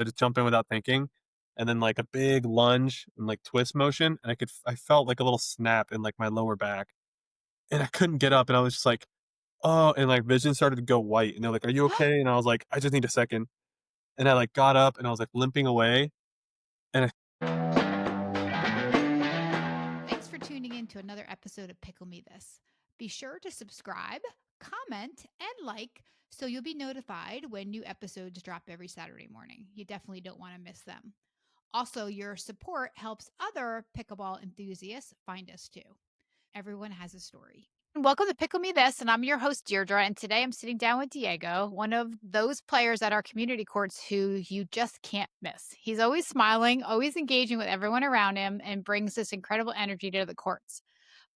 I just jump in without thinking, and then like a big lunge and like twist motion, and I felt like a little snap in like my lower back, and I couldn't get up, and I was just like, oh, and like vision started to go white, and they're like, "Are you okay?" And I was like, "I just need a second." And I like got up and I was like limping away, and I Thanks for tuning in to another episode of Pickle Me This. Be sure to subscribe, comment, and like so you'll be notified when new episodes drop every Saturday morning. You definitely don't want to miss them. Also, your support helps other pickleball enthusiasts find us too. Everyone has a story. Welcome to Pickle Me This, and I'm your host, Deirdre. And today I'm sitting down with Diego, one of those players at our community courts who you just can't miss. He's always smiling, always engaging with everyone around him, and brings this incredible energy to the courts.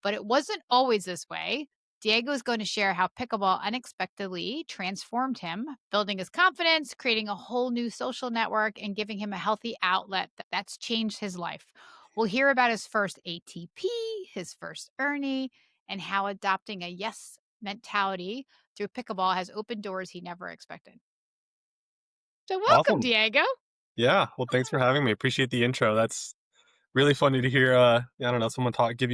But it wasn't always this way. Diego is going to share how pickleball unexpectedly transformed him, building his confidence, creating a whole new social network, and giving him a healthy outlet that's changed his life. We'll hear about his first ATP, his first Ernie, and how adopting a yes mentality through pickleball has opened doors he never expected. So, welcome, awesome. Diego. Yeah, well, thanks for having me. Appreciate the intro. That's really funny to hear. I don't know, someone talk, give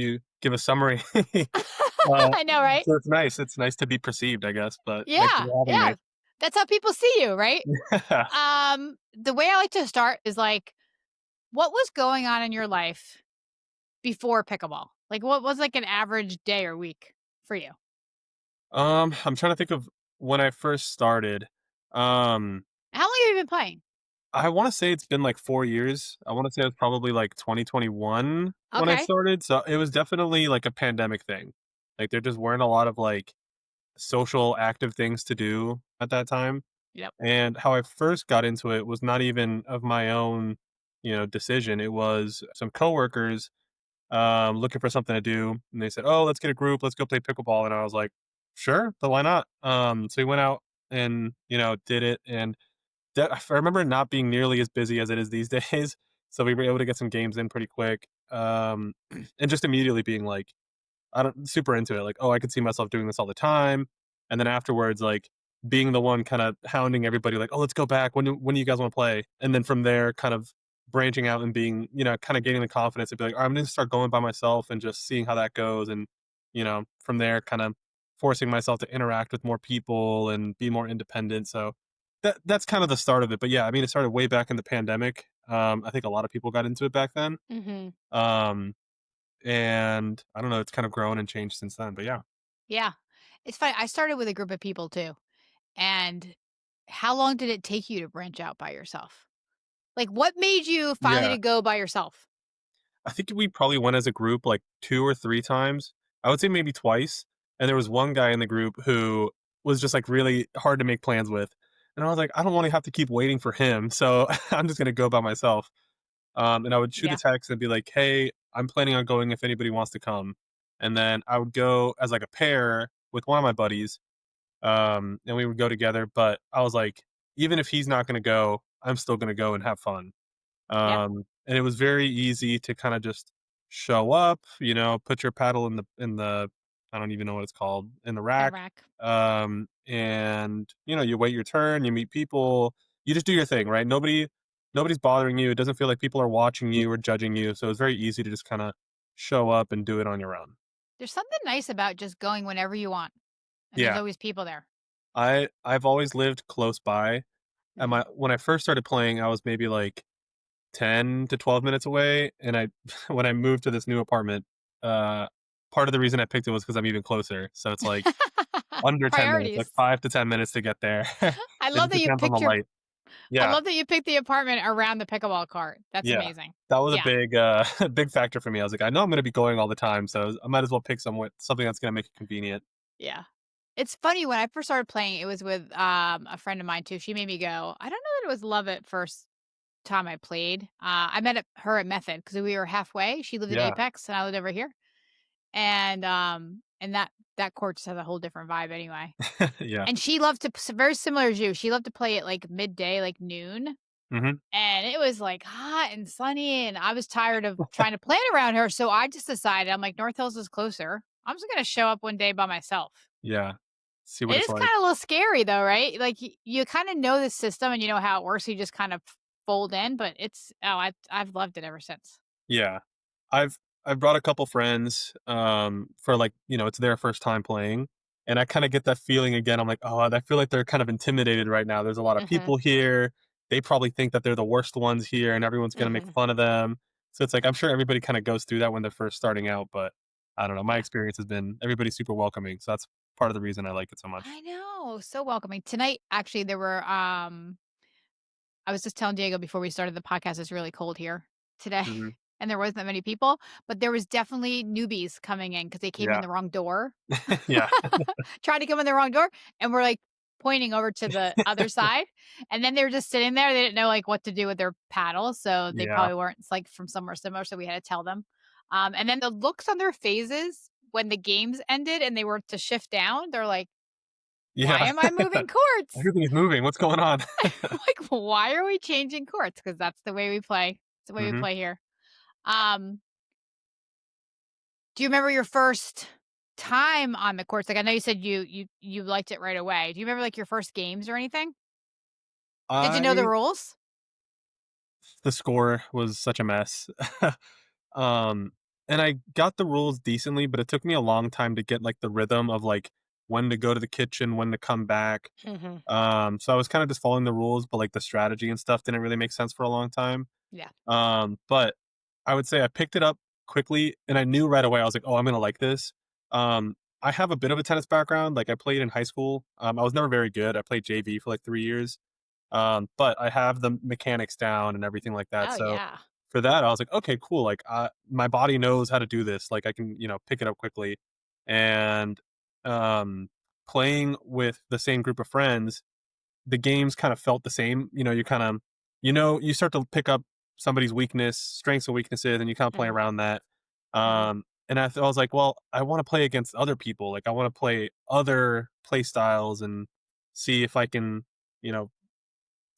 a summary. I know, right? So it's nice to be perceived, I guess. But thanks Yeah, for having me. yeah. That's how people see you, right? The way I like to start is like, what was going on in your life before pickleball? Like, what was like an average day or week for you? I'm trying to think of when I first started. Um, How long have you been playing? I want to say it's been like 4 years. I want to say it was probably like 2021 when I Okay. started. So it was definitely like a pandemic thing. Like there just weren't a lot of like social active things to do at that time. Yep. And how I first got into it was not even of my own, decision. It was some coworkers looking for something to do, and they said, "Oh, let's get a group, let's go play pickleball." And I was like, "Sure, but why not?" So we went out and did it, and I remember it not being nearly as busy as it is these days. So we were able to get some games in pretty quick, and just immediately being like, I don't super into it. Like, oh, I could see myself doing this all the time. And then afterwards, like being the one kind of hounding everybody, like, oh, let's go back. When do you guys want to play? And then from there, kind of branching out and being, kind of gaining the confidence to be like, all right, I'm going to start going by myself and just seeing how that goes. And, from there, kind of forcing myself to interact with more people and be more independent. So that's kind of the start of it. But yeah, I mean, it started way back in the pandemic. I think a lot of people got into it back then. Mm-hmm. Um, and I don't know, it's kind of grown and changed since then, but yeah. Yeah. It's funny. I started with a group of people too. And how long did it take you to branch out by yourself? Like, what made you finally Yeah. to go by yourself? I think we probably went as a group like 2 or 3 times. I would say maybe twice, and there was one guy in the group who was just, like, really hard to make plans with, and I was like, "I don't wanna have to keep waiting for him, so I'm just gonna go by myself." And I would shoot a Yeah. text and be like, "Hey, I'm planning on going if anybody wants to come." And then I would go as, like, a pair with one of my buddies, and we would go together, but I was like, "Even if he's not gonna go, I'm still gonna go and have fun." Yeah. And it was very easy to kind of just show up, put your paddle in the I don't even know what it's called, in the The rack. rack. And you wait your turn, you meet people, you just do your thing, right? Nobody's bothering you. It doesn't feel like people are watching you or judging you. So it's very easy to just kind of show up and do it on your own. There's something nice about just going whenever you want. And there's Yeah. always people there. I've always lived close by. And Mhm. when I first started playing, I was maybe like 10 to 12 minutes away, and I when I moved to this new apartment, uh, part of the reason I picked it was because 'cause I'm even closer, so it's, like, under 10 minutes, like, Priorities. 5 to 10 minutes to get there. I It love just that you depends on the picked your light. I Yeah, love that you picked the apartment around the pickleball court. That's yeah. amazing. That was a Yeah, big, big factor for me. I was like, "I know I'm gonna be going all the time, so I might as well pick something that's gonna make it convenient." yeah. It's funny, when I first started playing, it was with, a friend of mine too. She made me go. I don't know that it was love at first time I played. I met her at Method because we were halfway. She lived in Yeah, Apex and I lived over here. And that court just has a whole different vibe anyway. yeah. And she loved to very similar as you. She loved to play at, like, midday, like noon. Mhm. And it was, like, hot and sunny, and I was tired of trying to plan around her, so I just decided, I'm like, "North Hills is closer. I'm just gonna show up one day by myself." Yeah. See what It it's is like. kinda a little scary though, right? Like, you kinda know the system and you know how it works, so you just kind of fold in, but it's oh, I've loved it ever since. Yeah. I've I've brought a couple friends, for, like, it's their first time playing, and I kinda get that feeling again. I'm like, "Oh, I feel like they're kind of intimidated right now. There's a lot of Mhm. people here. They probably think that they're the worst ones here, and everyone's gonna make Mhm. fun of them." So it's like, I'm sure everybody kinda goes through that when they're first starting out, but I don't know, my Yeah. experience has been everybody's super welcoming, so that's part of the reason I like it so much. I know, so welcoming. Tonight, actually, there were, I was just telling Diego before we started the podcast, it's really cold here today, Mhm. and there wasn't that many people, but there was definitely newbies coming in because they came in Yeah. the wrong door. Yeah. Tried to come in the wrong door, and we're, like, pointing over to the other side, and then they were just sitting there, they didn't know, like, what to do with their paddles, so they Yeah. probably weren't, like, from somewhere similar, so we had to tell them. And then the looks on their faces when the games ended and they were to shift down, they're like, "Why Yeah. am I moving courts?" Everything's moving, what's going on? Like, "Why are we changing courts?" Because that's the way we play. It's the way we Mhm. play here. Um, do you remember your first time on the courts? Like, I know you said you liked it right away. Do you remember, like, your first games or anything? Did you know the I rules? The score was such a mess. Um, and I got the rules decently, but it took me a long time to get, like, the rhythm of, like, when to go to the kitchen, when to come back. Mhm. So I was kinda just following the rules, but, like, the strategy and stuff didn't really make sense for a long time. Yeah. But I would say I picked it up quickly, and I knew right away, I was like, "Oh, I'm gonna like this." I have a bit of a tennis background, like, I played in high school. I was never very good. I played JV for, like, 3 years. But I have the mechanics down and everything like that. Oh, So yeah. for that, I was like, okay, cool. Like, my body knows how to do this. Like, I can, pick it up quickly. And um, playing with the same group of friends, the games kind of felt the same. You kind of, you start to pick up somebody's weakness, strengths and weaknesses, and you kind of play Mhm, around that. mhm. And I was like, well, I want to play against other people. Like, I want to play other play styles and see if I can, you know,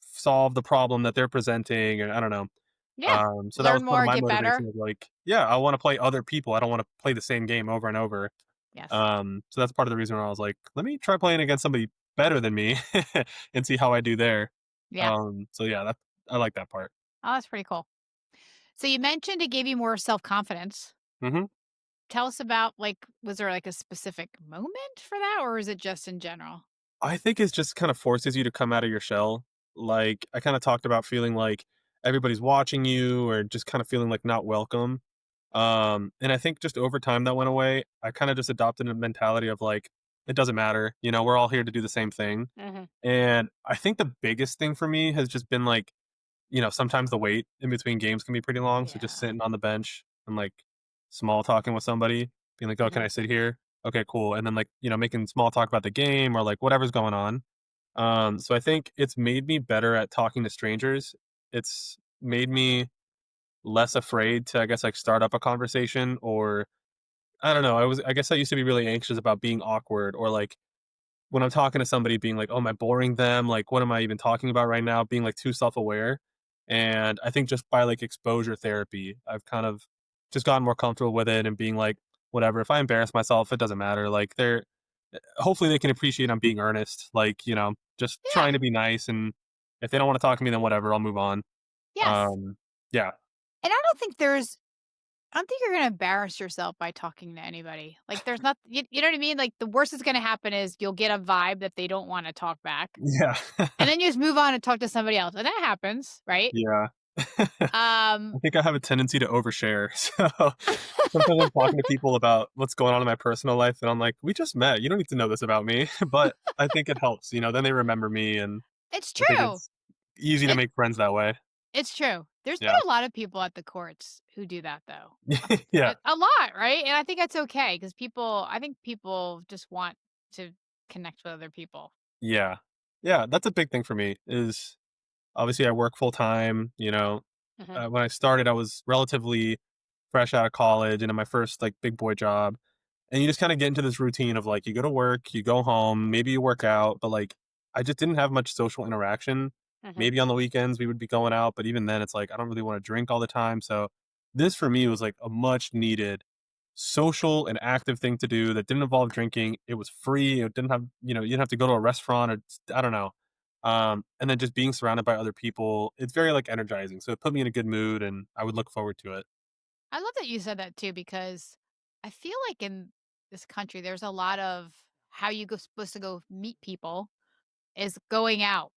solve the problem that they're presenting, and I don't know. Yeah. So that was Learn part of more, my get motivation better. was like, yeah, I wanna play other people. I don't wanna play the same game over and over. Yes. So that's part of the reason why I was like, let me try playing against somebody better than me and see how I do there. Yeah. So yeah, I like that part. Oh, that's pretty cool. So you mentioned it gave you more self-confidence. Mhm. Tell us about, like, was there, like, a specific moment for that, or is it just in general? I think it just kind of forces you to come out of your shell. Like, I kinda talked about feeling like everybody's watching you or just kinda feeling like not welcome. And I think just over time that went away. I kinda just adopted a mentality of like, it doesn't matter, we're all here to do the same thing. Mhm, And I think the biggest thing for me has just been like, sometimes the wait in between games can be pretty long. So just yeah. sitting on the bench and like small talking with somebody, being like, "Oh, can Mhm. I sit here?" Okay, cool. And then like, making small talk about the game or like whatever's going on. So I think it's made me better at talking to strangers. It's made me less afraid to, I guess, like start up a conversation, or I don't know. I guess I used to be really anxious about being awkward, or like when I'm talking to somebody being like, "Oh, am I boring them? Like, what am I even talking about right now?" Being like too self-aware. And I think just by like exposure therapy, I've kind of just gotten more comfortable with it and being like, whatever, if I embarrass myself, it doesn't matter. Like hopefully they can appreciate I'm being earnest, like, just Yeah. trying to be nice, and if they don't want to talk to me, then whatever, I'll move on. Yes. Um yeah. And I don't think you're gonna embarrass yourself by talking to anybody. Like, there's not you know what I mean? Like, the worst that's gonna happen is you'll get a vibe that they don't wanna talk back, Yeah. and then you just move on and talk to somebody else, and that happens, right? Yeah. Um I think I have a tendency to overshare. So sometimes I'm talking to people about what's going on in my personal life, and I'm like, "We just met. You don't need to know this about me." But I think it helps, then they remember me, and It's I think true. it's easy to It make friends that way. it's true. There's been Yeah. a lot of people at the courts who do that, though. Yeah. A lot, right? And I think that's okay because I think people just want to connect with other people. Yeah. Yeah, that's a big thing for me is obviously I work full time, Mhm, when I started, I was relatively fresh out of college and in my first like big boy job. And you just kind of get into this routine of like you go to work, you go home, maybe you work out, but like I just didn't have much social interaction. mhm. Maybe on the weekends we would be going out, but even then it's like I don't really want to drink all the time. So this for me was like a much needed social and active thing to do that didn't involve drinking. It was free. It didn't have, you didn't have to go to a restaurant or I don't know. And then just being surrounded by other people, it's very like energizing. So it put me in a good mood and I would look forward to it. I love that you said that too because I feel like in this country there's a lot of how you go supposed to go meet people is going out.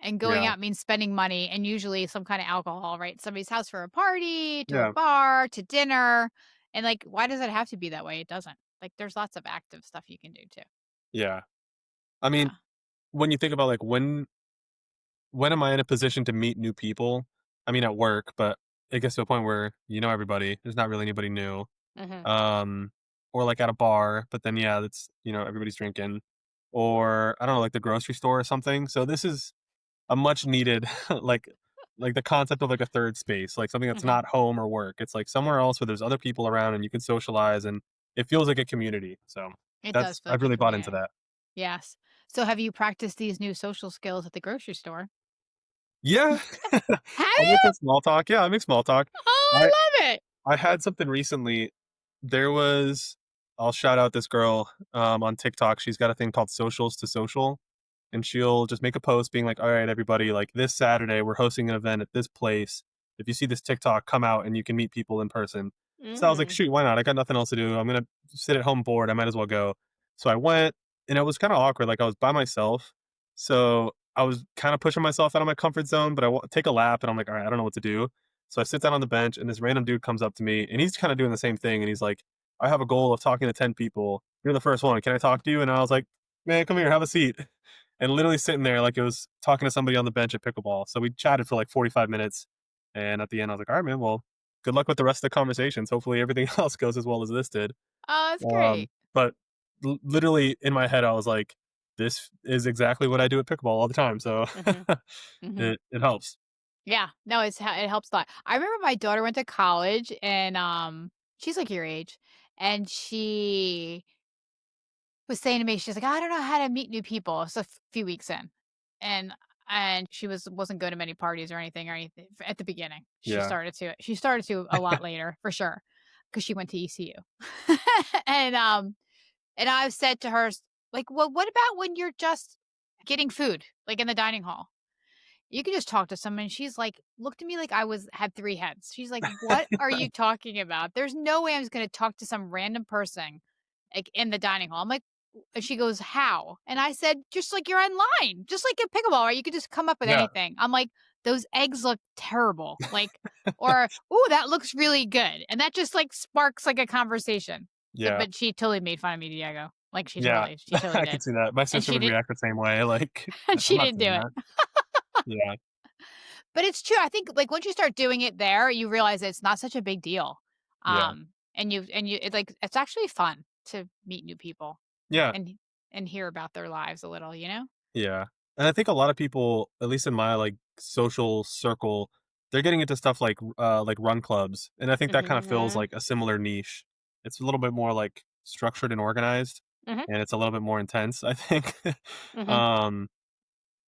And going Yeah. out means spending money and usually some kind of alcohol, right? Somebody's house for a party, to a Yeah. bar, to dinner. And like, why does it have to be that way? It doesn't. Like, there's lots of active stuff you can do too. Yeah. I mean, Yeah. when you think about like when am I in a position to meet new people? I mean, at work, but it gets to a point where you know everybody. There's not really anybody new. Hmm. Um, or like at a bar, but then yeah, that's everybody's drinking. Or I don't know, like the grocery store or something. So this is a much needed like the concept of like a third space, like something that's Hmm. not home or work. It's like somewhere else where there's other people around and you can socialize and it feels like a community. So It does that's feel I've like a really bought into community. that. Yes. So have you practiced these new social skills at the grocery store? Yeah. Have I make you? some small talk. Yeah, I make small talk. I Oh, I love it. I had something recently. There was I'll shout out this girl on TikTok. She's got a thing called Socials to Social, and she'll just make a post being like, "All right, everybody, like this Saturday, we're hosting an event at this place. If you see this TikTok, come out and you can meet people in person." So I was like, Mm. "Shoot, why not? I got nothing else to do. I'm gonna sit at home bored. I might as well go." So I went, and it was kind of awkward. Like I was by myself, so I was kind of pushing myself out of my comfort zone. But take a lap, and I'm like, "All right, I don't know what to do." So I sit down on the bench, and this random dude comes up to me, and he's kind of doing the same thing. And he's like, "I have a goal of talking to 10 people. You're the first one. Can I talk to you?" And I was like, "Man, come here, have a seat." And literally sitting there like it was talking to somebody on the bench at pickleball. So we chatted for like 45 minutes. And at the end, I was like, all right, man, well, good luck with the rest of the conversations. Hopefully everything else goes as well as this did. Oh, that's Um, great. but literally in my head, I was like, this is exactly what I do at pickleball all the time. So Hmm. Hmm. it helps. Yeah. No, it helps a lot. I remember my daughter went to college and she's like your age and she was saying to me, she's like, "I don't know how to meet new people." It's a few weeks in, and she wasn't going to many parties or anything at the beginning. She Yeah. started to. She started to a lot later for sure, because she went to ECU, and I've said to her like, "Well, what about when you're just getting food, like in the dining hall? You can just talk to someone." She's like, looked at me like I had three heads. She's like, "What are you talking about? There's no way I'm just going to talk to some random person like in the dining hall." I'm like, and she goes, "How?" And I said, "Just like you're online, just like a pickleball, right? You could just come up with Yeah. anything." I'm like, "Those eggs look terrible." Like, or, "Oh, that looks really good." And that just like sparks like a conversation. So, Yeah. but she totally made fun of me, Diego. Like Yeah. she totally I did. can see that. My And sister she would did, react the same way. Like, and I'm she not didn't do doing it. that. Yeah. But it's true. I think, like, once you start doing it there, you realize it's not such a big deal. Yeah. It's like, it's actually fun to meet new people Yeah. and hear about their lives a little, you know? Yeah. And I think a lot of people, at least in my like social circle, they're getting into stuff like run clubs. And I think that kind of fills Mhm. like a similar niche. It's a little bit more like structured and organized Mhm. and it's a little bit more intense, I think. Mhm. um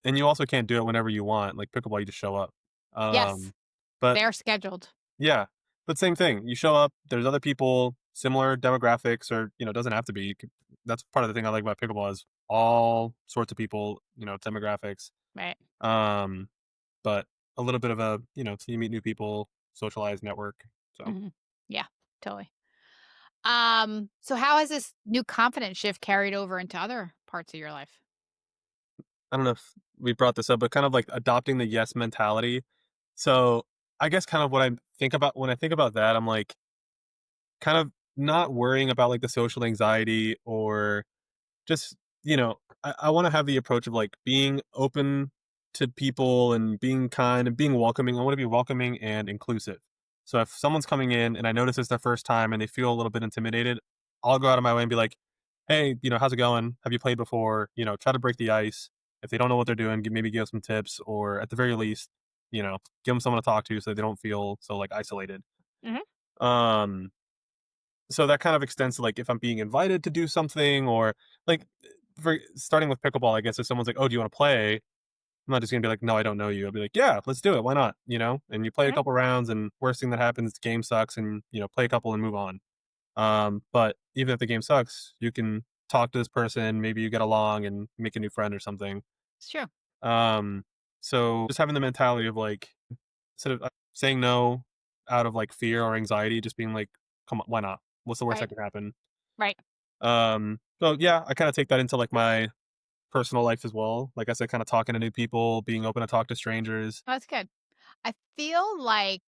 and you also can't do it whenever you want. Like pickleball, you just show up. Yes, Um but they're scheduled. yeah. But same thing. You show up, there's other people, similar demographics, or it doesn't have to be. That's part of the thing I like about pickleball is all sorts of people, demographics. Right. Um, but a little bit of a, so you meet new people, socialize, network. So Mhm. Yeah, totally. So how has this new confidence shift carried over into other parts of your life? I don't know if we brought this up, but kind of like adopting the yes mentality. So I guess kind of what I think about when I think about that, I'm like kind of not worrying about like the social anxiety or just, I want to have the approach of like being open to people and being kind and being welcoming. I want to be welcoming and inclusive. So if someone's coming in and I notice it's their first time and they feel a little bit intimidated, I'll go out of my way and be like, hey, how's it going? Have you played before? Try to break the ice. If they don't know what they're doing, maybe give them some tips or at the very least, give them someone to talk to so they don't feel so like isolated. Mhm. Um, so that kind of extends to like if I'm being invited to do something or like for starting with pickleball, I guess if someone's like, "Oh, do you want to play?" I'm not just gonna be like, "No, I don't know you." I'll be like, "Yeah, let's do it. Why not?" And you play a Mhm. couple rounds, and worst thing that happens, the game sucks, and play a couple and move on. But even if the game sucks, you can talk to this person. Maybe you get along and make a new friend or something. It's true. Um, so just having the mentality of like, instead of saying no out of like fear or anxiety, just being like, come on, why not? What's the worst that Right. could happen? Right. So yeah, I kind of take that into like my personal life as well. Like I said, kind of talking to new people, being open to talk to strangers. That's good. I feel like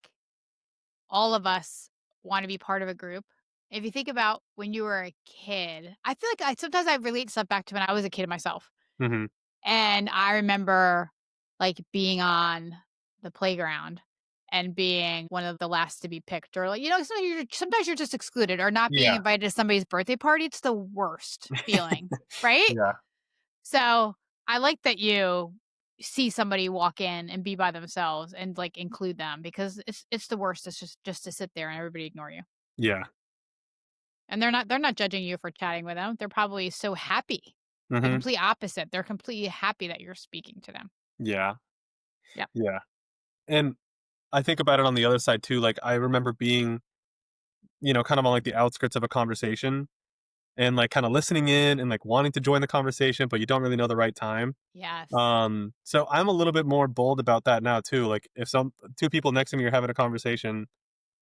all of us want to be part of a group. If you think about when you were a kid, I feel like sometimes I relate stuff back to when I was a kid myself. Hmm. And I remember, like, being on the playground and being one of the last to be picked, or, like, sometimes you're just excluded, or not being Yeah. invited to somebody's birthday party. It's the worst feeling, right? Yeah. So, I like that you see somebody walk in and be by themselves and, like, include them, because it's the worst. It's just to sit there and everybody ignore you. Yeah. And they're not judging you for chatting with them. They're probably so happy. The Hmm. complete opposite. They're completely happy that you're speaking to them. Yeah. Yep. Yeah. And I think about it on the other side too. Like I remember being, kind of on like the outskirts of a conversation and like kind of listening in and like wanting to join the conversation, but you don't really know the right time. Yes. So I'm a little bit more bold about that now too. Like if some two people next to me are having a conversation,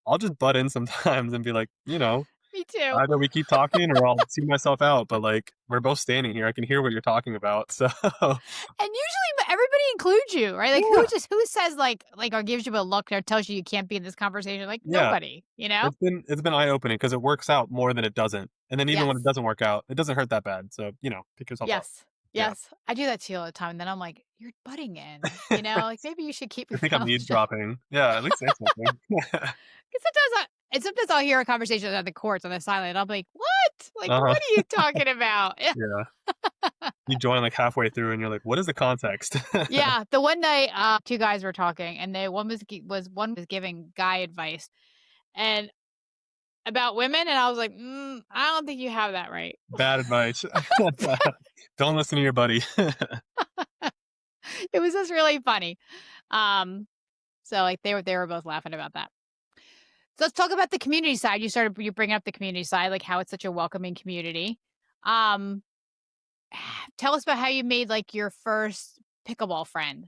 I'll just butt in sometimes and be like, Me too. either we keep talking or I'll see myself out. But like we're both standing here. I can hear what you're talking about. So And usually everybody includes you, right? Like, yeah. who says, like, or gives you a look or tells you you can't be in this conversation? Like, Yeah. nobody, you know? It's been eye opening because it works out more than it doesn't. And then even when it Yes. doesn't work out, it doesn't hurt that bad. So, pick yourself up. Yes. Yeah. Yes. I do that to you all the time. And then I'm like, you're butting in, like, maybe you should keep I your think I'm mouth shut. eavesdropping. Yeah, at least say something. 'Cause sometimes I'll hear a conversation at the courts on the silent. I'll be like, what? Like, Uh-huh. what are you talking about? Yeah. You join like halfway through and you're like, what is the context? Yeah, the one night, two guys were talking, and one was giving guy advice and about women, and I was like, I don't think you have that right. Bad advice. Don't listen to your buddy. It was just really funny. Um, so like they were both laughing about that. So let's talk about the community side. You bring up the community side, like how it's such a welcoming community. Um, tell us about how you made like your first pickleball friend.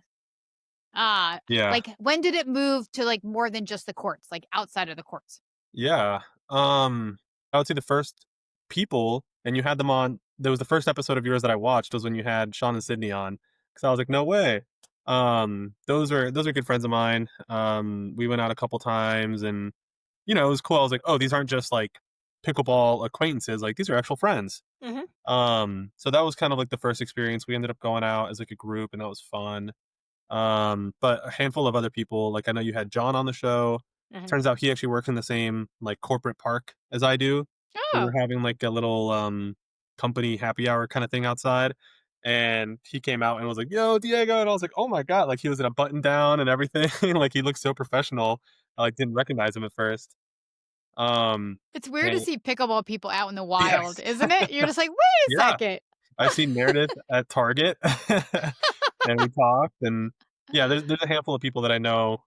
Uh, Yeah. like when did it move to like more than just the courts, like outside of the courts? Yeah. I would say the first people, and you had them on. There was the first episode of yours that I watched was when you had Sean and Sydney on, because I was like, no way. Those are good friends of mine. We went out a couple times, and it was cool. I was like, oh, these aren't just like pickleball acquaintances. Like these are actual friends. Hmm. So that was kind of like the first experience. We ended up going out as like a group, and that was fun. But a handful of other people, like I know you had John on the show. Hmm. Turns out he actually works in the same like corporate park as I do. We were Oh, having like a little company happy hour kind of thing outside. And he came out and was like, "Yo, Diego," and I was like, "Oh my god!" Like he was in a button down and everything. Like he looked so professional. I like didn't recognize him at first. Um, it's weird to and see pickleball people out in the wild, yes, isn't it? You're just like, wait a yeah, second. I've seen Meredith at Target, and we talked, and yeah, there's a handful of people that I know,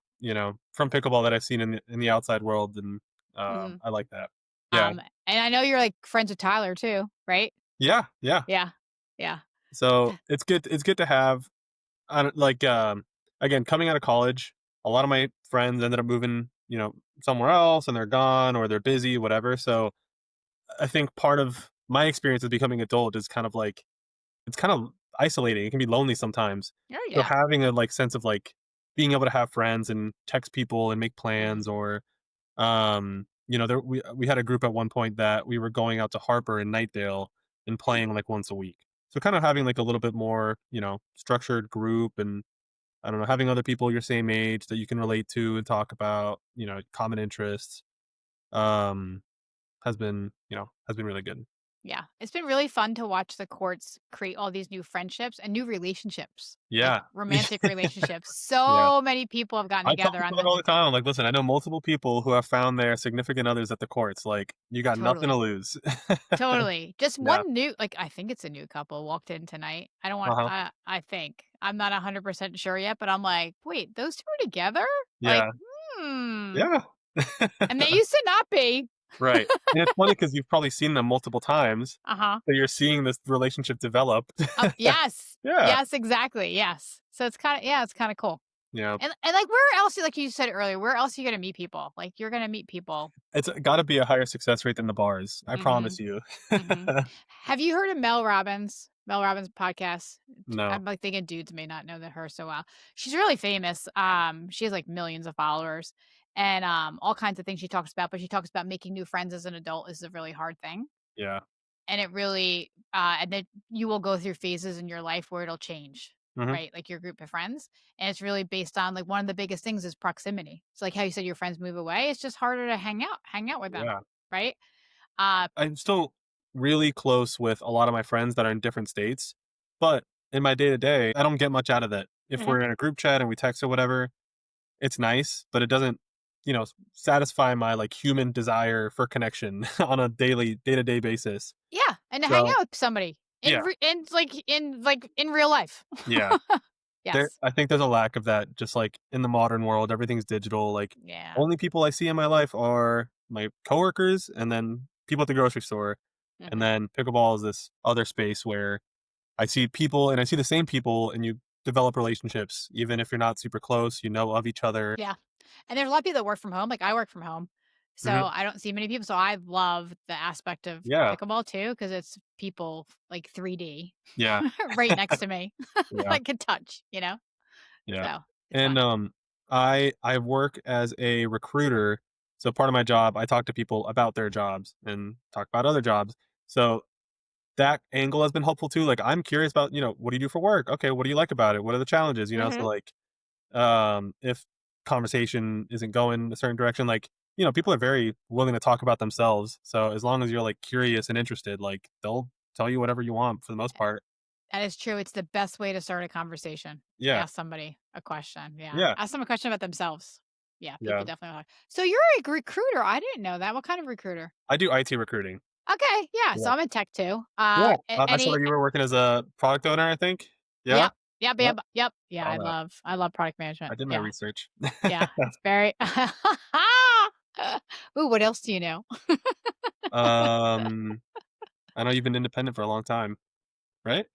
from pickleball that I've seen in the outside world, and Hmm. I like that. Yeah, And I know you're like friends with Tyler too, right? yeah, yeah. Yeah, yeah. So it's good. It's good to have, like, again, coming out of college. A lot of my friends ended up moving, somewhere else, and they're gone or they're busy, whatever. So I think part of my experience of becoming adult is kind of like it's kind of isolating. It can be lonely sometimes. Oh So yeah. having a like sense of like being able to have friends and text people and make Hmm. plans, or there we had a group at one point that we were going out to Harper and Nightdale and playing like once a week. So kind of having like a little bit more, structured group, and I don't know, having other people your same age that you can relate to and talk about, common interests, um has been really good. Yeah, it's been really fun to watch the courts create all these new friendships and new relationships, like Yeah. romantic relationships. Yeah. So many people have gotten I tell together on people that the all the time. I'm like, listen, I know multiple people who have found their significant others at the courts. Like, you got nothing to totally, lose. totally. Just Yeah. one new, like I think it's a new couple walked in tonight. I don't want. Uh-huh. I think I'm not 100% sure yet, but I'm like, wait, those two are together? Like, Yeah. hmm. Yeah. And they used to not be. right. And it's funny because 'cause you've probably seen them multiple times, Uh-huh. so you're seeing this relationship develop. Yes. Yeah, Yes, exactly, yes. So it's kinda yeah, it's kinda cool. yeah. And, like, where else like you said earlier, where else are you gonna meet people? Like, you're gonna meet people. It's gotta be a higher success rate than the bars, I promise Mhm. you. Mhm. Have you heard of Mel Robbins? Mel Robbins podcast? No. I'm, like, thinking dudes may not know that her so well. She's really famous. She has, like, millions of followers and, all kinds of things she talks about, but she talks about making new friends as an adult is a really hard thing, Yeah. and it really, and then you will go through phases in your life where it'll change, Mhm. right? Like, your group of friends, and it's really based on, like, one of the biggest things is proximity. It's like how you said your friends move away, it's just harder to hang out with them, Yeah. right? Uh I'm still really close with a lot of my friends that are in different states, but in my day to day, I don't get much out of that. If Mhm. we're in a group chat and we text or whatever, it's nice, but it doesn't, satisfy my like human desire for connection on a daily day to day basis. Yeah, and to hang So out with somebody yeah, in real life. yeah. There, Yes. I think there's a lack of that. Just like in the modern world, everything's digital. Like Yeah. only people I see in my life are my coworkers, and then people at the grocery store, and Mhm. then pickleball is this other space where I see people and I see the same people and you develop relationships even if you're not super close, you know of each other. Yeah, and there's a lot of people that work from home, like, I work from home, so Mhm. I don't see many people, so I love the aspect of Yeah. pickleball too, because it's people, like, 3D Yeah. right next to me that Yeah. I can touch, you know? Yeah. So, it's And fun. I work as a recruiter. So part of my job, I talk to people about their jobs and talk about other jobs. So that angle has been helpful too. Like I'm curious about, what do you do for work? Okay, what do you like about it? What are the challenges? So Mhm. like if conversation isn't going a certain direction, like, people are very willing to talk about themselves. So as long as you're like curious and interested, like they'll tell you whatever you want for the most part. That is true, it's the best way to start a conversation. Yeah. Ask somebody a question, yeah. Yeah. Ask them a question about themselves. Yeah, people Yeah. definitely are. So you're a recruiter, I didn't know that. What kind of recruiter? I do IT recruiting. Okay, yeah, so Yeah. I'm in tech too. Yeah. I saw Any that you were working as a product owner, I think. Yeah. Yep, yep, Yep. yep, yep. Yeah, Saw that. I love product management. I did my Yeah, research. yeah, it's very Ooh, what else do you know? um, I know you've been independent for a long time, right?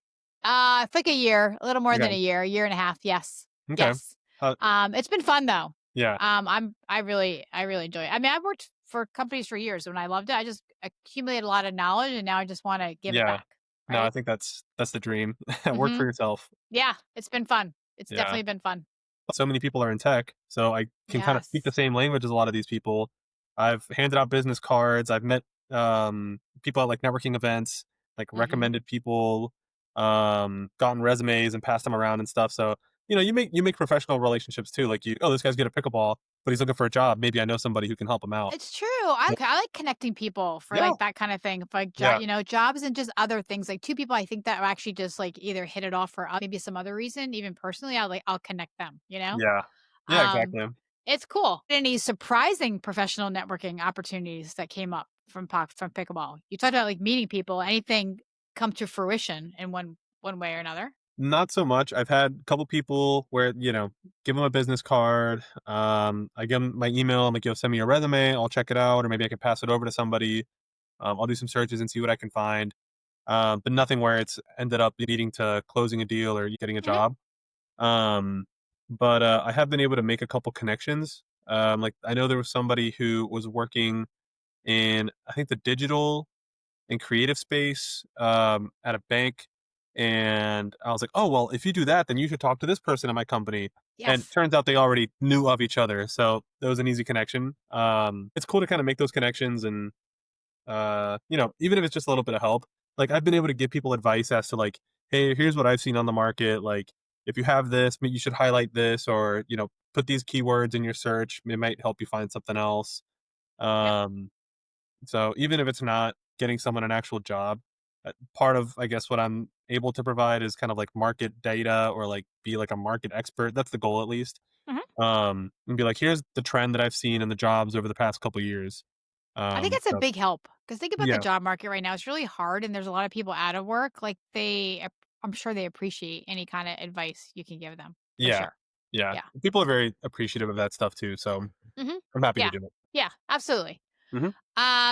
It's like a year, a little more than Okay. a year and a half, yes, Okay. yes. How It's been fun though. yeah. I really enjoy it. I mean, I've worked for companies for years. When I loved it, I just accumulated a lot of knowledge, and now I just wanna give it Yeah. back, No, I right? think that's the dream. Work for Mhm. yourself. Yeah, it's been fun. It's Yeah. definitely been fun. So many people are in tech, so I can kind of speak the Yes. same language as a lot of these people. I've handed out business cards. I've met people at like networking events, like Mhm. recommended people, gotten resumes and passed them around and stuff. So you make professional relationships too. Like oh, this guy's good at pickleball, but he's looking for a job. Maybe I know somebody who can help him out. It's true. I like connecting people for, Yeah, like, that kinda thing, for, like, yeah, jobs and just other things, like, 2 people I think that are actually just, like, either hit it off for, maybe some other reason, even personally, I'll connect them, you know? yeah, yeah. Um, Exactly. it's cool. Any surprising professional networking opportunities that came up from pickleball? You talked about, like, meeting people, anything come to fruition in one way or another? Not so much. I've had a couple people where, give them a business card. I give them my email. I'm like, send me your resume. I'll check it out, or maybe I can pass it over to somebody. I'll do some searches and see what I can find. But nothing where it's ended up leading to closing a deal or getting a Mhm. job. Um, but I have been able to make a couple connections. Like I know there was somebody who was working in, I think, the digital in creative space at a bank. And I was like, oh, well, if you do that, then you should talk to this person at my company. And Yes. turns out they already knew of each other. So that was an easy connection. It's cool to kind of make those connections and, even if it's just a little bit of help. Like I've been able to give people advice as to like, hey, here's what I've seen on the market. Like if you have this, you should highlight this or, put these keywords in your search. It might help you find something else. Yep. Um, so even if it's not getting someone an actual job, part of I guess what I'm able to provide is kind of like market data or like be like a market expert. That's the goal at least. Mhm. And be like, here's the trend that I've seen in the jobs over the past couple years. I think it's a So big help because think about the yeah, job market right now. It's really hard, and there's a lot of people out of work. Like I'm sure they appreciate any kind of advice you can give them for yeah, sure. yeah. Yeah. People are very appreciative of that stuff too. So Hmm. I'm happy to Yeah. do it. Yeah. Absolutely. Mhm.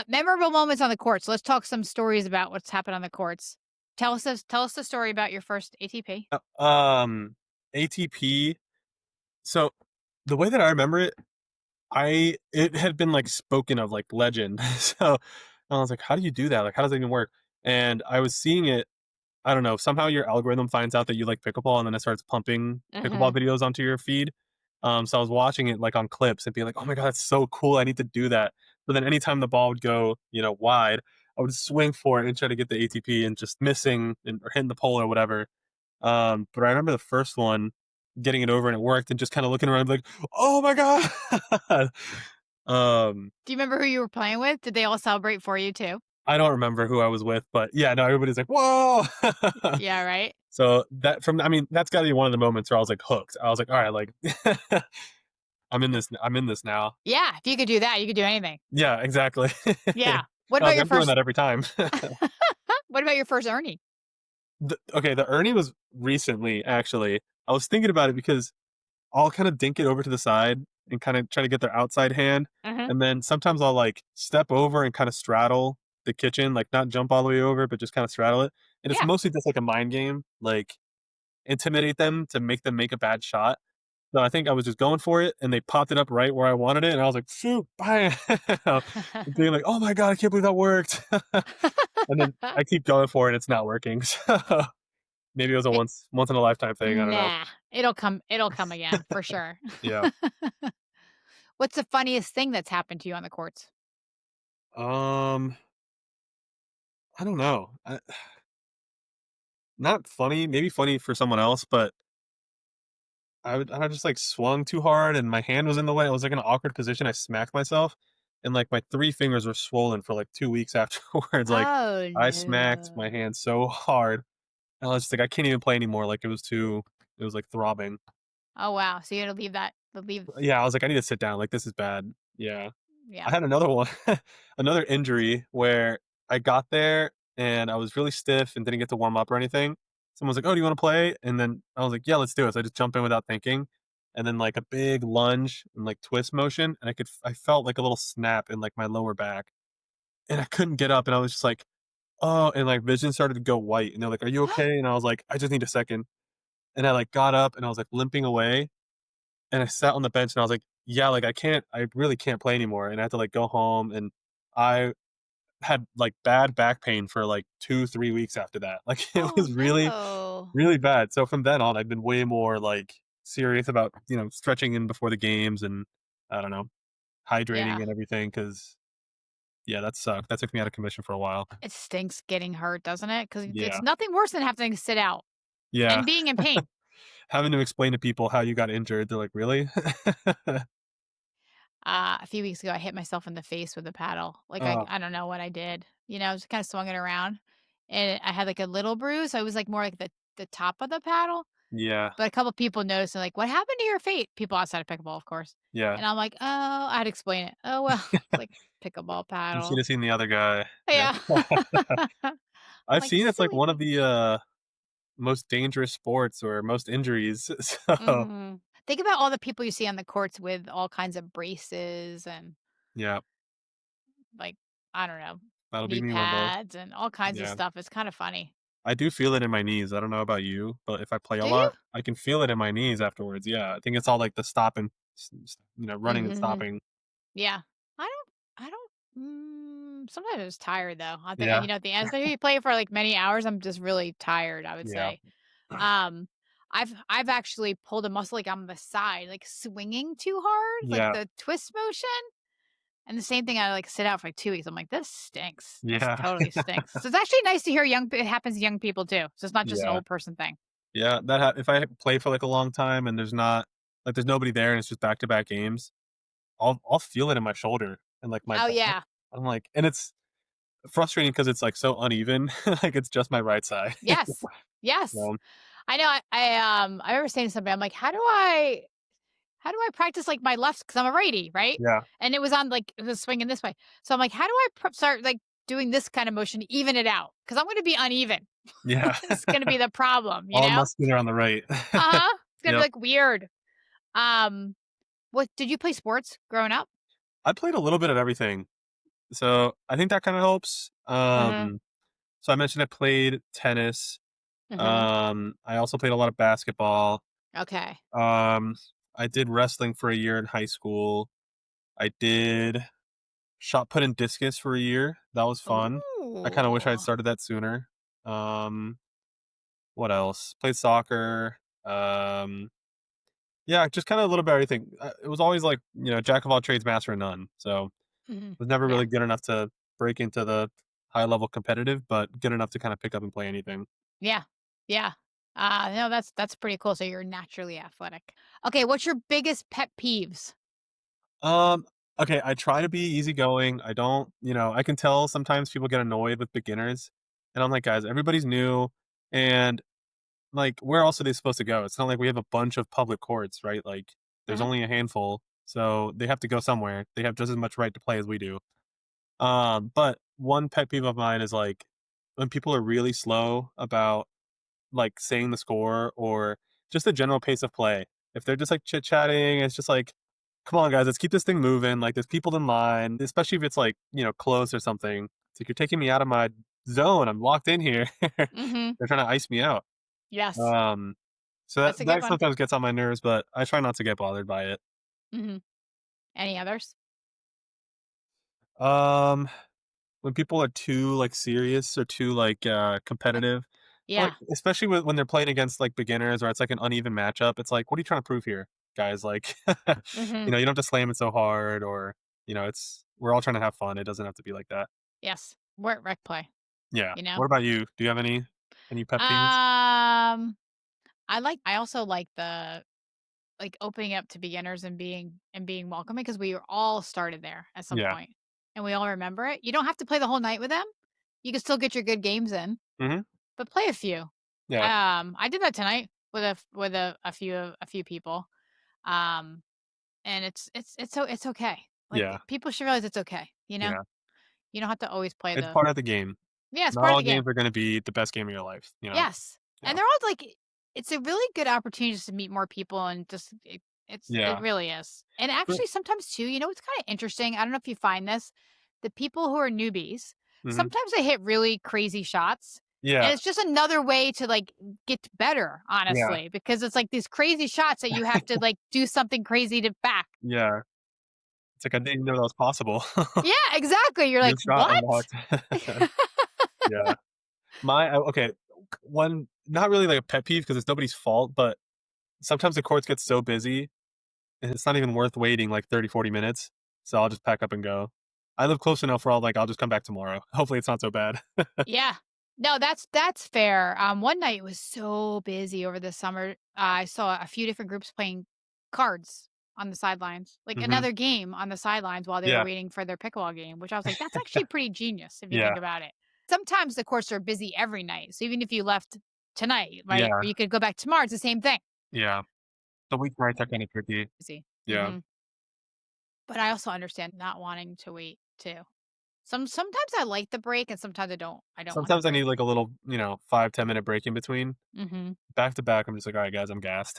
Memorable moments on the courts. Let's talk some stories about what's happened on the courts. Tell us the story about your first ATP. ATP. So the way that I remember it, I it had been like spoken of like legend. So I was like, how do you do that? Like, how does it even work? And I was seeing it. I don't know. Somehow your algorithm finds out that you like pickleball, and then it starts pumping pickleball Mhm. videos onto your feed. So I was watching it like on clips and being like, "Oh my god, that's so cool! I need to do that." But then anytime the ball would go, wide, I would swing for it and try to get the ATP and just missing or hitting the pole or whatever. But I remember the first one getting it over and it worked, and just kind of looking around like, "Oh my god!" um, Do you remember who you were playing with? Did they all celebrate for you too? I don't remember who I was with, but yeah, no, everybody's like, "Whoa!" Yeah, right? So I mean, that's got to be one of the moments where I was like hooked. I was like, all right, like I'm in this. I'm in this now. Yeah, if you could do that, you could do anything. Yeah, exactly. Yeah. What I was about like, your I'm doing first that every time. what about your first Ernie? Okay, the Ernie was recently actually. I was thinking about it because I'll kind of dink it over to the side and kind of try to get their outside hand, Mhm. and then sometimes I'll like step over and kind of straddle the kitchen, like not jump all the way over, but just kind of straddle it. And it's Yeah. mostly just like a mind game, like intimidate them to make them make a bad shot. So I think I was just going for it, and they popped it up right where I wanted it, and I was like, "Shoot, bam!" Being like, "Oh my god, I can't believe that worked!" And then I keep going for it, it's not working. So maybe it was a It once in a lifetime thing. I don't know. nah, it'll come again for sure. Yeah. What's the funniest thing that's happened to you on the courts? Um, I don't know. Not funny. Maybe funny for someone else, but I just like swung too hard, and my hand was in the way. I was like in an awkward position. I smacked myself, and like my three fingers were swollen for like 2 weeks afterwards. Like Oh, I smacked my no. hand so hard. And I was just like, I can't even play anymore. Like it was like throbbing. Oh, wow. So you had to leave that leave Yeah, I was like, I need to sit down. Like this is bad. Yeah. I yeah. had another one, another injury where I got there and I was really stiff and didn't get to warm up or anything. Someone's like, "Oh, do you want to play?" And then I was like, "Yeah, let's do it." So I just jumped in without thinking, and then like a big lunge and like twist motion, and I felt like a little snap in like my lower back, and I couldn't get up, and I was just like, "Oh," and like vision started to go white, and they're like, "Are you okay?" And I was like, "I just need a second." And I like got up and I was like limping away, and I sat on the bench and I was like, "Yeah, like I really can't play anymore," and I had to like go home, and I had like bad back pain for like 2, 3 weeks after that. Like it Oh, was really, no. really bad. So from then on, I've been way more like serious about, stretching in before the games and I don't know, hydrating Yeah. and everything. Cause yeah, that sucked. That took me out of commission for a while. It stinks getting hurt, doesn't it? Because it's Yeah. nothing worse than having to sit out Yeah. and being in pain. Having to explain to people how you got injured. They're like, really? A few weeks ago, I hit myself in the face with a paddle. Like, Oh, I don't know what I did. I was kinda swung it around, and I had, like, a little bruise, so it was, like, more like the top of the paddle, yeah. but a couple people noticed, they're like, "What happened to your feet?" People outside of pickleball, of course, Yeah. and I'm like, "Oh," I had to explain it. "Oh, well, it's like pickleball You should paddle." have seen the other guy. Yeah. Yeah. I'm I've like, seen it's like "Silly." one of the most dangerous sports or most injuries. So Mhm. Think about all the people you see on the courts with all kinds of braces and, yeah, like, I don't know, that'll be knee me one day. pads and all kinds of Yeah. stuff. It's kinda funny. I do feel it in my knees. I don't know about you, but if I play a Do you? lot, I can feel it in my knees afterwards. Yeah, I think it's all like the stopping, running and Mhm. stopping. Yeah. I don't sometimes I was tired though. I think, Yeah, at the end, especially if you play for like many hours, I'm just really tired, I would yeah, say. Um, I've actually pulled a muscle like on the side, like swinging too hard, like yeah, the twist motion. And the same thing, I like sit out for like 2 weeks. I'm like, this stinks. This yeah, totally stinks. So it's actually nice to hear it happens to young people too. So it's not just an yeah, old person thing. yeah. If I play for like a long time and there's nobody there and it's just back to back games, I'll feel it in my shoulder and like my Oh back. yeah. I'm like, and it's frustrating because it's like so uneven. Like it's just my right side. Yes. Yes. So, I know. I remember saying to somebody, I'm like, how do I practice like my left? Because I'm a righty, right? yeah, And it was on like it was swinging this way. So I'm like, how do I start like doing this kind of motion to even it out? Because I'm going to be uneven. yeah. It's going to be the problem, you All know? muscular on the right. Uh-huh. It's going to be Yep. like weird. Um, what did you play sports growing up? I played a little bit of everything. So I think that kind of helps. Mhm. So I mentioned I played tennis. Mhm. I also played a lot of basketball. Okay. Um, I did wrestling for a year in high school. I did shot put and discus for a year. That was fun. I kind of wish I had Ooh. started that sooner. Um, what else? Played soccer. Yeah, just kind of a little bit of everything. It was always like, jack of all trades, master of none. So Mhm. was never Yeah. really good enough to break into the high level competitive, but good enough to kind of pick up and play anything. Yeah. Yeah. No, that's pretty cool. So you're naturally athletic. Okay, what's your biggest pet peeves? Um, okay, I try to be easygoing. I don't, I can tell sometimes people get annoyed with beginners. And I'm like, guys, everybody's new. And like, where else are they supposed to go? It's not like we have a bunch of public courts, right? Like, there's Mhm. only a handful. So they have to go somewhere. They have just as much right to play as we do. But one pet peeve of mine is like when people are really slow about like saying the score or just the general pace of play. If they're just like chit chatting, it's just like, come on, guys, let's keep this thing moving. Like there's people in line, especially if it's like, close or something. It's like you're taking me out of my zone. I'm locked in here. Mhm. They're trying to ice me out. Yes. Um, so that That's a good that one. sometimes gets on my nerves, but I try not to get bothered by it. Mhm. Any others? Um, when people are too like serious or too like Like competitive, like yeah. especially when they're playing against like beginners or it's like an uneven matchup, it's like, what are you trying to prove here, guys? Like, Mhm. you don't have to slam it so hard, or it's we're all trying to have fun. It doesn't have to be like that. Yes. We're at rec play, Yeah. you know? What about you? Do you have any pet peeves? Um, I also like the like opening up to beginners and being welcoming because we all started there at some Yeah. point and we all remember it. You don't have to play the whole night with them. You can still get your good games in, Hmm. but play a few. Yeah. I did that tonight with a few people. Um, and it's okay. Like Yeah. people should realize it's okay. You know, Yeah. you don't have to always play It's the part of the game. yeah. It's Not part of all the game. games are going to be the best game of your life. Yes, Yeah. and they're all like it's a really good opportunity just to meet more people and just it Yeah. really is. And But, actually sometimes too, you know what's kind of interesting? I don't know if you find this, the people who are newbies, mhm. sometimes they hit really crazy shots. And Yeah. it's just another way to like get better, Yeah. honestly, because it's like these crazy shots that you have to like do something crazy to back. Yeah. It's like I didn't know that was possible. Yeah, exactly. You're New like, shot "What?" unlocked. Yeah. Okay, one not really like a pet peeve because it's nobody's fault, but sometimes the courts get so busy, and it's not even worth waiting like 30, 40 minutes, so I'll just pack up and go. I live close enough where I'll just come back tomorrow. Hopefully, it's not so bad. Yeah. No, that's fair. One night it was so busy over the summer. I saw a few different groups playing cards on the sidelines, like Mhm. another game on the sidelines while they were Yeah. waiting for their pickleball game, which I was like, that's actually pretty genius if you Yeah. think about it. Sometimes the courts are busy every night. So even if you left tonight, right, Yeah. or you could go back tomorrow, it's the same thing. Yeah. The weeknights are kinda tricky. Busy. Yeah. But I also understand not wanting to wait too. Sometimes I like the break and sometimes I don't want the Sometimes I need, break. like, a little, 5, 10-minute break in between. Mhm. Back to back, I'm just like, "Alright, guys, I'm gassed."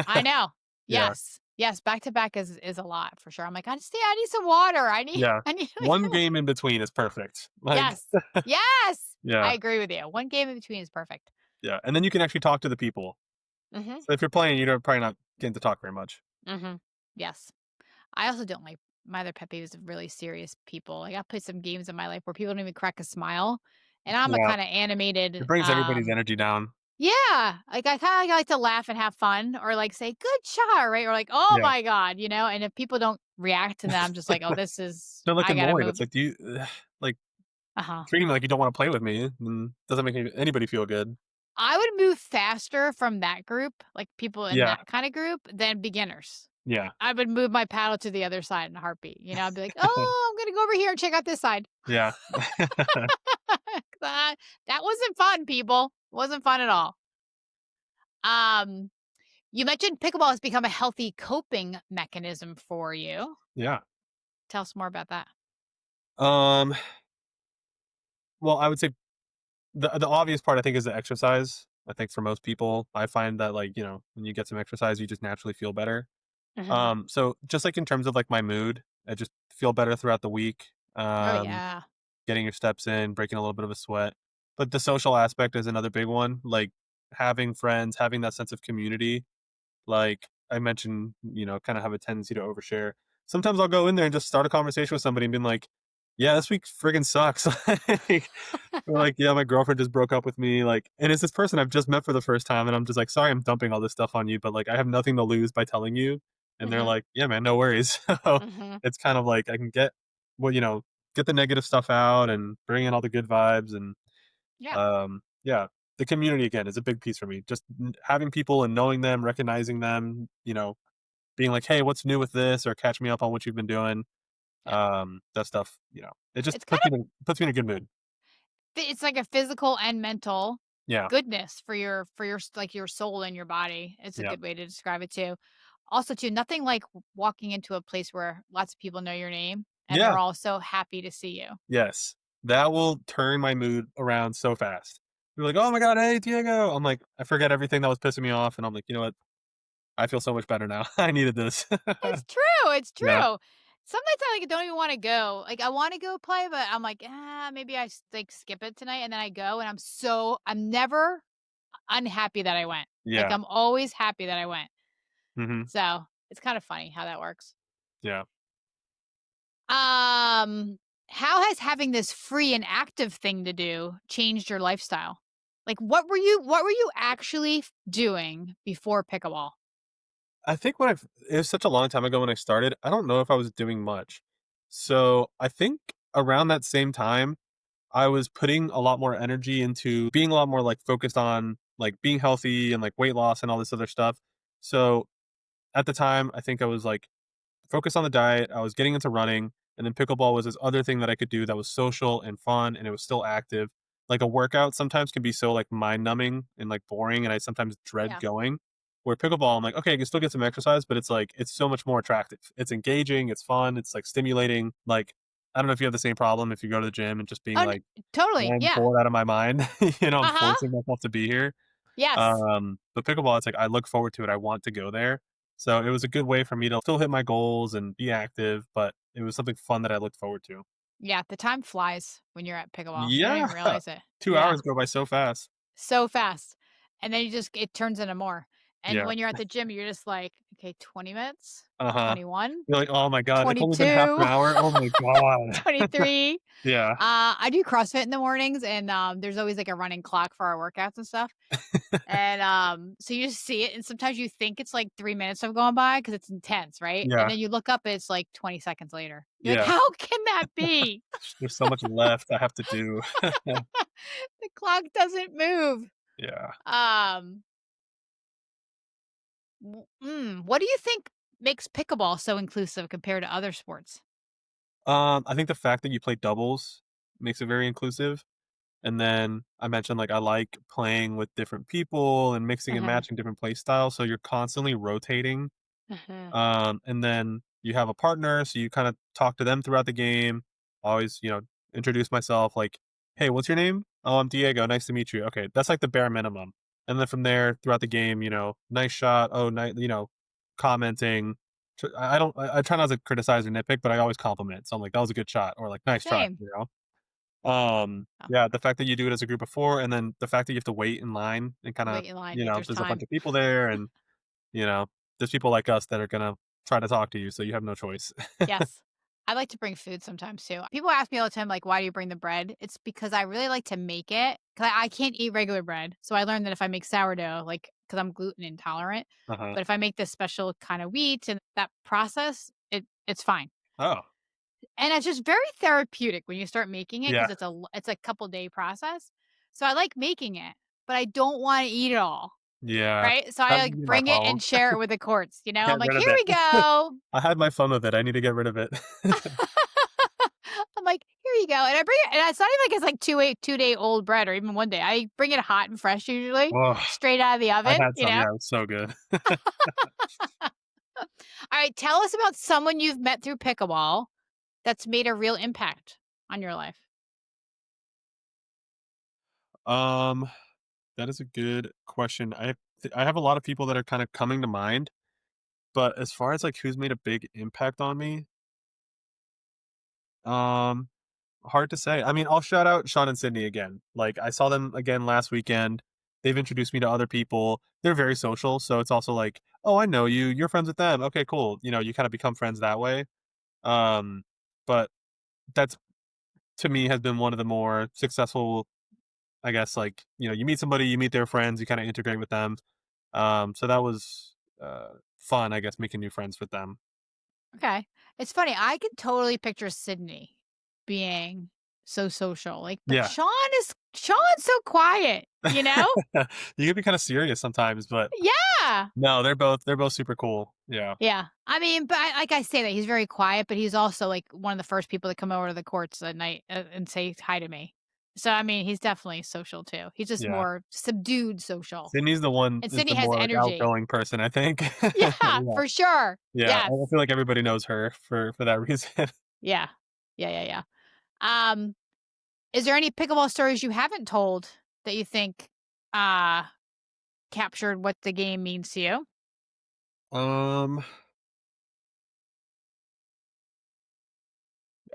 I know. Yeah. Yes. Yes, back to back is a lot for sure. I'm like, I need some water. I need Yeah. I need like One game in between is perfect. Like Yes. Yes. yeah. I agree with you. One game in between is perfect. Yeah, and then you can actually talk to the people. Mhm. So if you're playing, you're probably not getting to talk very much. Mhm. Yes. I also don't like my other pet peeve is really serious people. Like I played some games in my life where people don't even crack a smile. And I'm a Yeah. kind of It animated brings everybody's energy down. yeah, like I kind of like to laugh and have fun or like say good shot, right? Or like, "Oh Yeah. my god," you know? And if people don't react to that, I'm just like, "Oh, this is They're, like, I got to annoyed. move." It's like, "Do you like, Uh-huh. treating me like you don't wanna play with me, doesn't make anybody feel good." I would move faster from that group, like people in Yeah. that kind of group, than beginners. Yeah. I would move my paddle to the other side in a heartbeat. You know, I'd be like, "Oh, I'm gonna go over here and check out this side." Yeah. that that wasn't fun, people. Wasn't fun at all. Um, you mentioned pickleball has become a healthy coping mechanism for you. Yeah. Tell us more about that. Um, well, I would say the obvious part, I think, is the exercise. I think for most people, I find that, like, when you get some exercise, you just naturally feel better. Mhm. So just, like, in terms of, like, my mood, I just feel better throughout the week. Oh, Um, yeah. getting your steps in, breaking a little bit of a sweat. But the social aspect is another big one. Like having friends, having that sense of community. Like I mentioned, kind of have a tendency to overshare. Sometimes I'll go in there and just start a conversation with somebody and be like, "Yeah, this week friggin' sucks." Or like, "Yeah, my girlfriend just broke up with me." Like, and it's this person I've just met for the first time, and I'm just like, "Sorry, I'm dumping all this stuff on you, but like, I have nothing to lose by telling you." And they're Mhm, like, "Yeah, man, no worries." So mhm. it's kind of like I can well, get the negative stuff out and bring in all the good vibes, and Yeah, yeah, the community again is a big piece for me. Just having people and knowing them, recognizing them, being like, "Hey, what's new with this?" or "Catch me up on what you've been doing." yeah. That stuff, it just It's kind of puts me in a good mood. it's like a physical and mental Yeah, goodness for like, your soul and your body. It's a yeah, good way to describe it too. Also, too, nothing like walking into a place where lots of people know your name and yeah, they're all so happy to see you. yes. That will turn my mood around so fast. You're like, "Oh my god, hey, Diego." I'm like, I forget everything that was pissing me off, and I'm like, "You know what? I feel so much better now. I needed this." It's true, it's Yeah, true. Sometimes I, like, don't even wanna go. Like, I wanna go play, but I'm like, "Ah, maybe like, skip it tonight," and then I go, and I'm never unhappy that I went. Like, yeah, I'm always happy that I went. mhm, So, it's kinda funny how that works. yeah. Um, how has having this free and active thing to do changed your lifestyle? Like, what were you actually doing before pickleball? I think it was such a long time ago when I started, I don't know if I was doing much. So, I think around that same time, I was putting a lot more energy into being a lot more, like, focused on, like, being healthy and, like, weight loss and all this other stuff. So, at the time, I think I was, like, focused on the diet. I was getting into running, and then pickleball was this other thing that I could do that was social and fun, and it was still active. Like a workout sometimes can be so like mind numbing and like boring, and I sometimes dread Yeah. going. Where pickleball, I'm like, okay, I can still get some exercise, but it's like it's so much more attractive. It's engaging, it's fun, it's like stimulating. Like I don't know if you have the same problem if you go to the gym and just being Oh, like, totally. I'm Yeah. bored out of my mind. I'm Uh-huh. forcing myself to be here. Yes. But pickleball, it's like I look forward to it. I want to go there. So it was a good way for me to still hit my goals and be active, but it was something fun that I looked forward to. Yeah, the time flies when you're at pickleball. You don't Yeah. even realize it. 2 Yeah. hours go by so fast. So fast. And then it turns into more. And Yeah. when you're at the gym, you're just like, okay, 20 minutes, Uh-huh. 21, You're like, "Oh my god, it's only been half an 22, hour. Oh my god." 23. Yeah. I do CrossFit in the mornings, and there's always like a running clock for our workouts and stuff. And so you just see it, and sometimes you think it's like 3 minutes have gone by because it's intense, right? And Yeah. then you look up, it's like 20 seconds later. You're like, Yeah. how can that be? There's so much left I have to do. The clock doesn't move. Yeah. Um, what do you think makes pickleball so inclusive compared to other sports? I think the fact that you play doubles makes it very inclusive. And then I mentioned, like, I like playing with different people and mixing and Uh-huh. matching different play styles, so you're constantly rotating. Uh-huh. And then you have a partner, so you kinda talk to them throughout the game. Always, introduce myself like, "Hey, what's your name?" "Oh, I'm Diego, nice to meet you." Okay, that's like the bare minimum. And then from there, throughout the game, "Nice shot." "Oh, commenting. I try not to criticize or nitpick, but I always compliment. So I'm like, "That was a good shot," or like, "Nice try," Same. you know? Oh, Yeah, the fact that you do it as a group of 4, and then the fact that you have to wait in line and kinda, wait in line if there's there's a bunch time. of people there, and, you know, there's people like us that are gonna try to talk to you, so you have no choice. Yes. I like to bring food sometimes too. People ask me all the time, like, why do you bring the bread? It's because I really like to make it. Cause I can't eat regular bread. So I learned that if I make sourdough, like, cause I'm gluten intolerant, Uh-huh. but if I make this special kind of wheat and that process, it's fine. Oh, And it's just very therapeutic when you start making it yeah, because it's a couple day process. So I like making it, but I don't want to eat it all. yeah. Right. So That I would like be my bring it problem. and share it with the courts. I'm Get like, rid here of it. we go. I had my fun with it, I need to get rid of it. I'm like, "Here you go," and I bring it and it's not even like it's like 2-day old bread or even 1 day. I bring it hot and fresh usually, Oh, straight out of the I oven, had some, yeah, it was so good. Alright, tell us about someone you've met through pickleball that's made a real impact on your life. Um, that is a good question. I have a lot of people that are kinda coming to mind, but as far as, like, who's made a big impact on me, Um, Hard to say. I mean, I'll shout out Sean and Sydney again. Like, I saw them again last weekend. They've introduced me to other people. They're very social, so it's also like, "Oh, I know you. You're friends with them. Okay, cool." You kinda become friends that way. Um, but that's to me has been one of the more successful, I guess, like, you meet somebody, you meet their friends, you kinda integrate with them. So that was, fun, I guess, making new friends with them. Okay. It's funny, I could totally picture Sydney being so social, like, but Yeah. Sean's so quiet, you know? You can be kinda serious sometimes, but Yeah. no, they're both super cool. Yeah. Yeah. I mean, but I say that he's very quiet, but he's also, like, one of the first people to come over to the courts at night, and say hi to me. So, I mean, he's definitely social too. He's just Yeah. more subdued social, Sydney's the one and is Sydney the has more, like, energy. outgoing person, I think. Yeah, Yeah. for sure. Yeah, Yes. I feel like everybody knows her for that reason. Yeah. Yeah, yeah, yeah. Um, is there any pickleball stories you haven't told that you think, uh, captured what the game means to you? Um,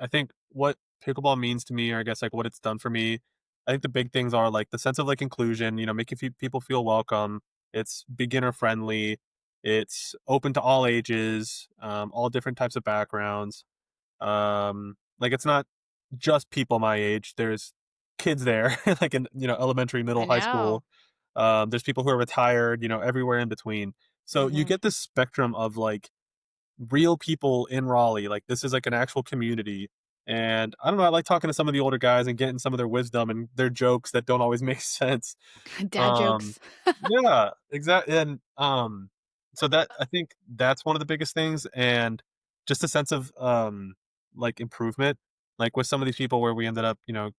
I think what pickleball means to me, or I guess, like, what it's done for me, I think the big things are, like, the sense of, like, inclusion, making people feel welcome. It's beginner friendly. It's open to all ages, all different types of backgrounds. Like, it's not just people my age. There's kids there, like in, elementary, I middle, high know. school. There's people who are retired, everywhere in between. So you Mhm. get this spectrum of, like, real people in Raleigh. Like, this is like an actual community. And I don't know, I like talking to some of the older guys and getting some of their wisdom and their jokes that don't always make sense. Dad Um, jokes. yeah, exactly. And so that I think that's one of the biggest things, and just a sense of like improvement. Like with some of these people where we ended up,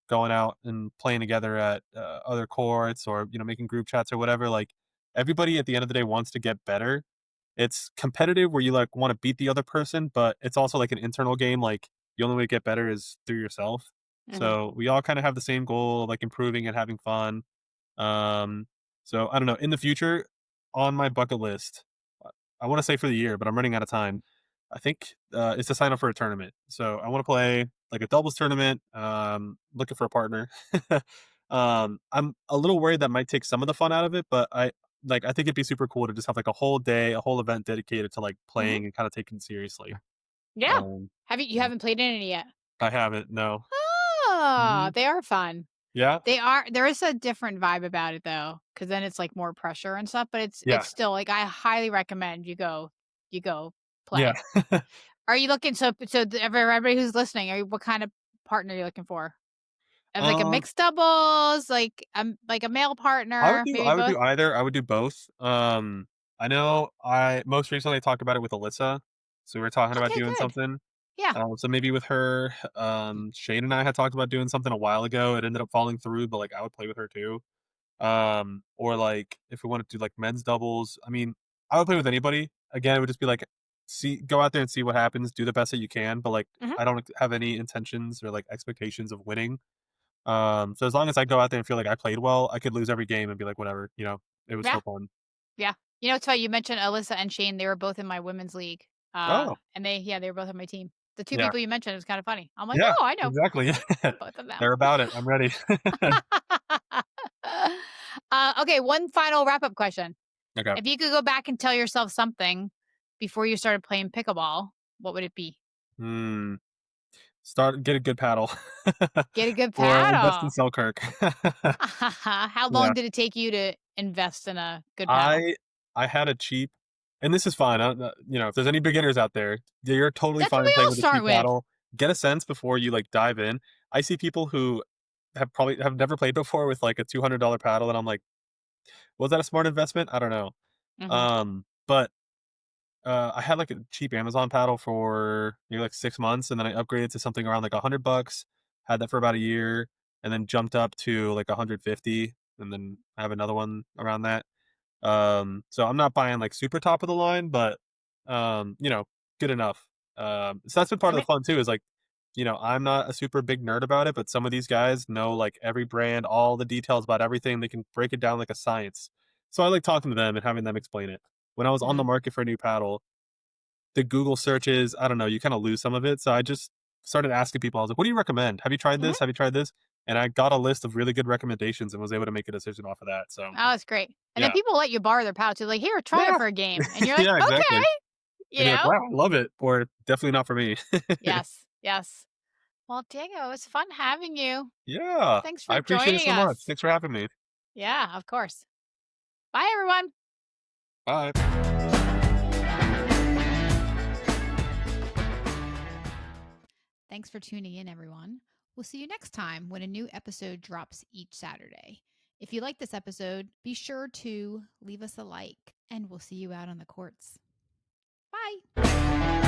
going out and playing together at other courts, or making group chats or whatever. Like, everybody at the end of the day wants to get better. It's competitive where you like want to beat the other person, but it's also like an internal game. Like, the only way to get better is through yourself. Mhm. So we all kind of have the same goal of like improving and having fun. um, so I don't know. In the future, on my bucket list, I want to say for the year, but I'm running out of time. I think is to sign up for a tournament. So I want to play like a doubles tournament. Looking for a partner. I'm a little worried that might take some of the fun out of it, but I think it'd be super cool to just have like a whole day, a whole event dedicated to like Mhm. playing and kind of taking it seriously. Yeah. Um, You yeah. haven't played in any yet? I haven't. No. Oh, Mhm. they are fun. Yeah. There is a different vibe about it though, because then it's, like, more pressure and stuff, but Yeah. it's still, like, I highly recommend you go Yeah. play. Are you looking everybody who's listening, what kind of partner are you looking for? Like a um, mixed doubles, like a male partner, maybe I would both? do either. I would do both. I know I most recently talked about it with Alyssa. So we were talking about Okay, doing good. something. Yeah. So maybe with her, Shane and I had talked about doing something a while ago. It ended up falling through, but like I would play with her too. Or like if we wanted to do like men's doubles, I mean, I would play with anybody. Again, it would just be like go out there and see what happens, do the best that you can, but like Mhm. I don't have any intentions or like expectations of winning. So as long as I go out there and feel like I played well, I could lose every game and be like, whatever, it was Yeah. still fun. Yeah. You know, it's funny, you mentioned Alyssa and Shane, they were both in my women's league, Oh, and they were both on my team. The 2 yeah. people you mentioned, it was kinda funny. I'm like, Yeah, "Oh, exactly. I Yeah. know both of them." They're about it. I'm ready. Okay, one final wrap-up question. Okay. If you could go back and tell yourself something before you started playing pickleball, what would it be? Hmm. Get a good paddle. Get a good Or invest in paddle. Selkirk. How Yeah. long did it take you to invest in a good paddle? I I had a cheap, and this is fine, if there's any beginners out there, you're totally That's what fine we playing all with a start cheap with. paddle. Get a sense before you, like, dive in. I see people who have never played before with, like, a $200 paddle, and I'm like, "Was that a smart investment? I don't know." Mhm. But I had like a cheap Amazon paddle for maybe like 6 months, and then I upgraded to something around like $100. Had that for about a year, and then jumped up to like 150, and then I have another one around that. So I'm not buying like super top of the line, but good enough. So that's been part I of the mean fun too. Is like, I'm not a super big nerd about it, but some of these guys know like every brand, all the details about everything. They can break it down like a science. So I like talking to them and having them explain it. When I was on the Mhm. market for a new paddle, the Google searches, I don't know, you kinda lose some of it, so I just started asking people. I was like, "What do you recommend? Have you tried Mhm. this? Have you tried this?" And I got a list of really good recommendations and was able to make a decision off of that. So Oh, it's great. And then yeah, people let you borrow their pouch. They're like, "Here, try it yeah, for a game." And you're like, yeah, exactly. "Okay." You And you're like, know? "Wow, I love it," or "Definitely not for me." Yes. Yes. Well, Diego, it was fun having you. Yeah, Thanks I for appreciate it joining so much. us. Thanks for having me. Yeah, of course. Bye, everyone. Bye. Thanks for tuning in, everyone. We'll see you next time when a new episode drops each Saturday. If you like this episode, be sure to leave us a like, and we'll see you out on the courts. Bye.